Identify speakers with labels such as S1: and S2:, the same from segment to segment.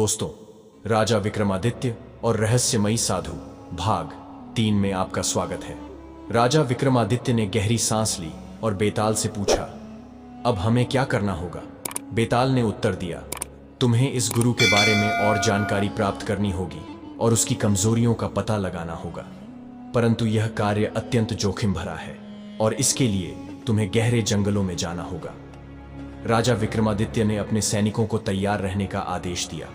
S1: दोस्तों, राजा विक्रमादित्य और रहस्यमयी साधु भाग 3 में आपका स्वागत है। राजा विक्रमादित्य ने गहरी सांस ली और बेताल से पूछा, अब हमें क्या करना होगा? बेताल ने उत्तर दिया, तुम्हें इस गुरु के बारे में और जानकारी प्राप्त करनी होगी और उसकी कमजोरियों का पता लगाना होगा। परंतु यह कार्य अत्यंत जोखिम भरा है और इसके लिए तुम्हें गहरे जंगलों में जाना होगा। राजा विक्रमादित्य ने अपने सैनिकों को तैयार रहने का आदेश दिया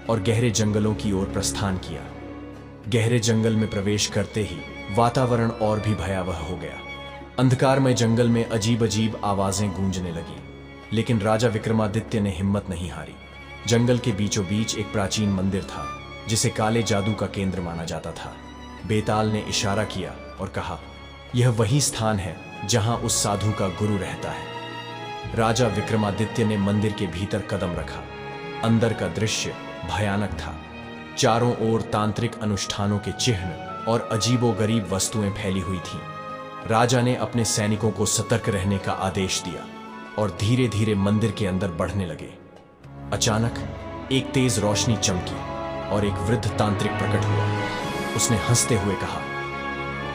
S1: और गहरे जंगलों की ओर प्रस्थान किया। गहरे जंगल में प्रवेश करते ही वातावरण और भी भयावह हो गया। अंधकारमय जंगल में अजीब अजीब आवाजें गूंजने लगी, लेकिन राजा विक्रमादित्य ने हिम्मत नहीं हारी। जंगल के बीचों बीच एक प्राचीन मंदिर था जिसे काले जादू का केंद्र माना जाता था। बेताल ने इशारा किया और कहा, यह वही स्थान है जहां उस साधु का गुरु रहता है। राजा विक्रमादित्य ने मंदिर के भीतर कदम रखा। अंदर का दृश्य भयानक था। चारों ओर तांत्रिक अनुष्ठानों के चिन्ह और अजीबोगरीब वस्तुएं फैली हुई थीं। राजा ने अपने सैनिकों को सतर्क रहने का आदेश दिया और धीरे धीरे मंदिर के अंदर बढ़ने लगे। अचानक एक तेज रोशनी चमकी और एक वृद्ध तांत्रिक प्रकट हुआ। उसने हंसते हुए कहा,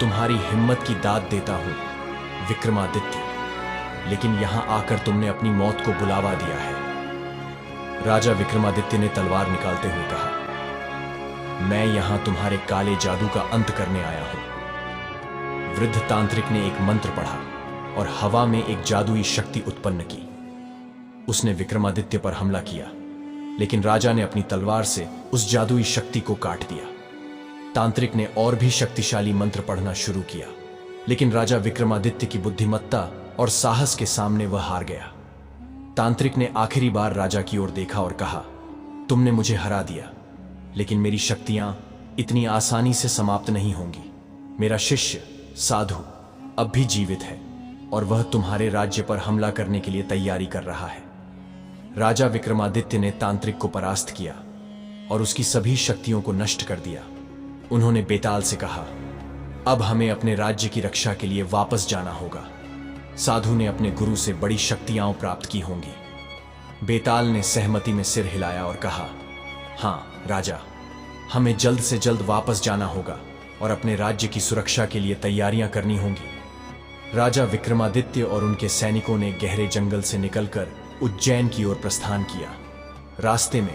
S1: तुम्हारी हिम्मत की दाद देता हूं विक्रमादित्य, लेकिन यहां आकर तुमने अपनी मौत को बुलावा दिया है। राजा विक्रमादित्य ने तलवार निकालते हुए कहा, मैं यहां तुम्हारे काले जादू का अंत करने आया हूं। वृद्ध तांत्रिक ने एक मंत्र पढ़ा और हवा में एक जादुई शक्ति उत्पन्न की। उसने विक्रमादित्य पर हमला किया, लेकिन राजा ने अपनी तलवार से उस जादुई शक्ति को काट दिया। तांत्रिक ने और भी शक्तिशाली मंत्र पढ़ना शुरू किया, लेकिन राजा विक्रमादित्य की बुद्धिमत्ता और साहस के सामने वह हार गया। तांत्रिक ने आखिरी बार राजा की ओर देखा और कहा, तुमने मुझे हरा दिया, लेकिन मेरी शक्तियां इतनी आसानी से समाप्त नहीं होंगी। मेरा शिष्य साधु अब भी जीवित है और वह तुम्हारे राज्य पर हमला करने के लिए तैयारी कर रहा है। राजा विक्रमादित्य ने तांत्रिक को परास्त किया और उसकी सभी शक्तियों को नष्ट कर दिया। उन्होंने बेताल से कहा, अब हमें अपने राज्य की रक्षा के लिए वापस जाना होगा। साधु ने अपने गुरु से बड़ी शक्तियां प्राप्त की होंगी। बेताल ने सहमति में सिर हिलाया और कहा, हां राजा, हमें जल्द से जल्द वापस जाना होगा और अपने राज्य की सुरक्षा के लिए तैयारियां करनी होंगी। राजा विक्रमादित्य और उनके सैनिकों ने गहरे जंगल से निकलकर उज्जैन की ओर प्रस्थान किया। रास्ते में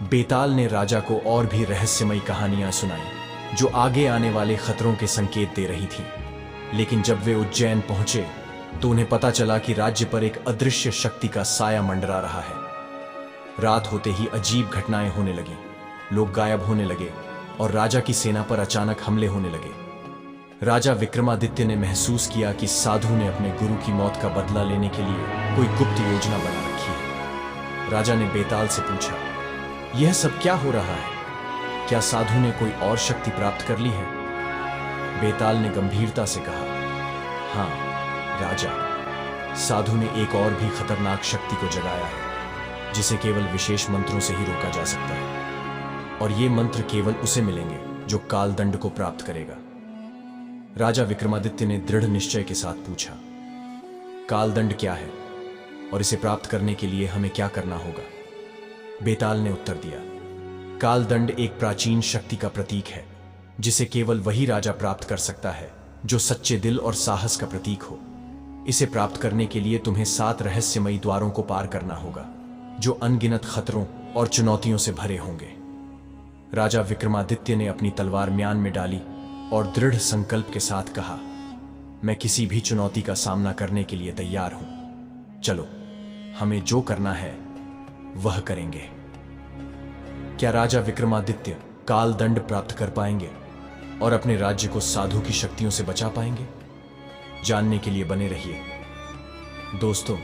S1: बेताल ने राजा को और भी रहस्यमयी कहानियां सुनाई जो आगे आने वाले खतरों के संकेत दे रही थीं। लेकिन जब वे उज्जैन पहुंचे तो उन्हें पता चला कि राज्य पर एक अदृश्य शक्ति का साया मंडरा रहा है। रात होते ही अजीब घटनाएं होने लगी। लोग गायब होने लगे और राजा की सेना पर अचानक हमले होने लगे। राजा विक्रमादित्य ने महसूस किया कि साधु ने अपने गुरु की मौत का बदला लेने के लिए कोई गुप्त योजना बना रखी है। राजा ने बेताल से पूछा, यह सब क्या हो रहा है? क्या साधु ने कोई और शक्ति प्राप्त कर ली है? बेताल ने गंभीरता से कहा, हां राजा, साधु ने एक और भी खतरनाक शक्ति को जगाया है जिसे केवल विशेष मंत्रों से ही रोका जा सकता है, और ये मंत्र केवल उसे मिलेंगे जो कालदंड को प्राप्त करेगा। राजा विक्रमादित्य ने दृढ़ निश्चय के साथ पूछा, कालदंड क्या है और इसे प्राप्त करने के लिए हमें क्या करना होगा? बेताल ने उत्तर दिया, कालदंड एक प्राचीन शक्ति का प्रतीक है जिसे केवल वही राजा प्राप्त कर सकता है जो सच्चे दिल और साहस का प्रतीक हो। इसे प्राप्त करने के लिए तुम्हें 7 रहस्यमयी द्वारों को पार करना होगा जो अनगिनत खतरों और चुनौतियों से भरे होंगे। राजा विक्रमादित्य ने अपनी तलवार म्यान में डाली और दृढ़ संकल्प के साथ कहा, मैं किसी भी चुनौती का सामना करने के लिए तैयार हूं। चलो, हमें जो करना है वह करेंगे। क्या राजा विक्रमादित्य कालदंड प्राप्त कर पाएंगे और अपने राज्य को साधु की शक्तियों से बचा पाएंगे? जानने के लिए बने रहिए। दोस्तों,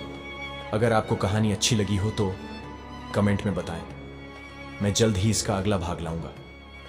S1: अगर आपको कहानी अच्छी लगी हो तो कमेंट में बताएं। मैं जल्द ही इसका अगला भाग लाऊंगा।